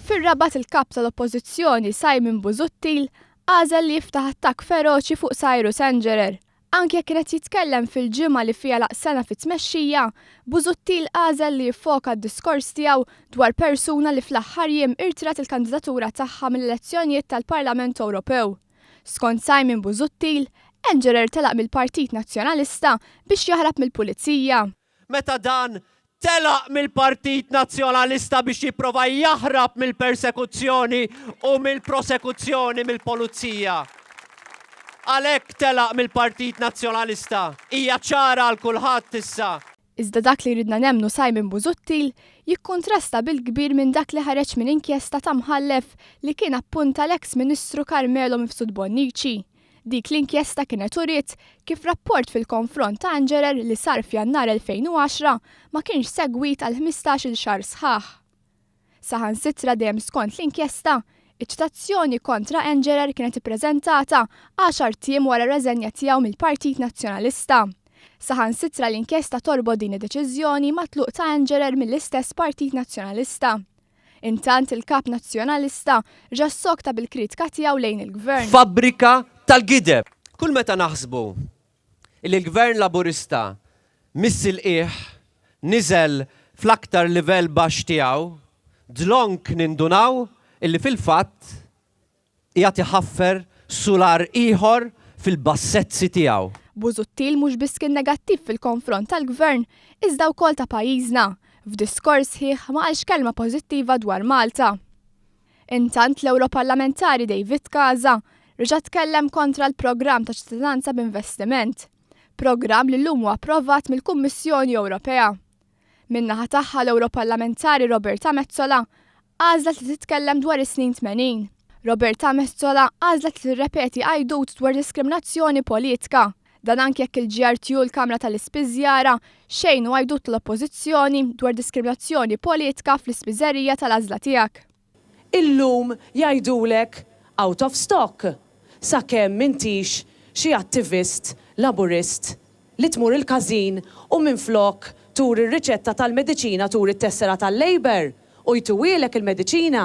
Fir-rabat il-kap tal-Oppożizzjoni Simon Busuttil għażel li jiftaħ attakk feroċi fuq Cyrus Engerer. Anke jekk kienet jitkellem fil-ġimgħa li fiha laqsena fit-tmexxija, Busuttil għażel li jiffoka d-diskors tiegħu dwar persuna li fl-aħħar jiem irtirat il-kandidatura tagħha mill-elezzjonijiet tal-Parlament Ewropew. Skont Simon Busuttil, Engerer telaq mill-Partit Nazzjonalista biex jaħrab mill-Pulizija. Meta dan telaq mill-Partit Nazzjonalista biex jipprova jaħrab mill-persekuzzjoni u mill-prosekuzzjoni mill-Pulizija. Għalhekk telaq mill-Partit Nazzjonalista. Hija ċara għal kulħadd issa. Iżda dak li ridna nemmnu Simon Busuttil jikkontrasta bil-kbir minn dak li ħareġ minn inkjesta ta' mħallef li kien appunta l-eks Ministru Carmelo Mifsud Bonnici. Dik l-inkjesta kienet uriet kif rapport fil-konfront ta' Engerer li sar f'Jannar 2010 ma kienx segwit għal 15-il xahar sħaħ. Saħansitra dejjem skont l-inkjesta, iċ-ċitazzjoni kontra Engerer kienet ippreżentata 10 tiem wara r-reżenja tiegħu mill-Partit Nazzjonalista. Saħansitra l-inkjesta torbod din id-deċiżjoni ma' tluq ta' Engerer mill-istess Partit Nazzjonalista. Intant il-kap nazzjonalista ġa s-sokta bil-kritika tiegħu lejn il-gvern. Fabbrika tal-gideb. Kull meta naħsbu il-gvern laburista missil niżel fl-aktar livell baxx tiegħu, dlonk nindunaw illi fil-fatt qiegħed iħaffer sular ieħor fil-bassezzi tiegħu. Busuttil mhux biss kien negattiv fil-konfront tal-gvern iżda wkoll ta' pajjiżna. F'diskors ħieħ ma qalx kelma pożittiva dwar Malta. Intant l-Ewroparlamentari David Casa reġa' tkellem kontra l-programm ta' ċittadinanza b'investiment, programm li llum huwa approvat mill-Kummissjoni Ewropea. Min-naħa tagħha l-Ewroparlamentari Roberta Metsola għażlet li titkellem dwar is-snin 80. Roberta Metsola għażlet li tirrepeti għajdut dwar diskriminazzjoni politika. Dan anke jekk il-GRTU l-Kamra tal-Ispiżjara xejn u għajdut l-Oppożizzjoni dwar diskriminazzjoni politika fl-ispiżerija tal-għażla tiegħek. Illum jgħidulek out of stock sakemm m'intix xi attivist laburist li tmur il-każin u minflok tur ir-riċetta tal-mediċina tur it-tessera tal-Labor u jtuwielek il-mediċina.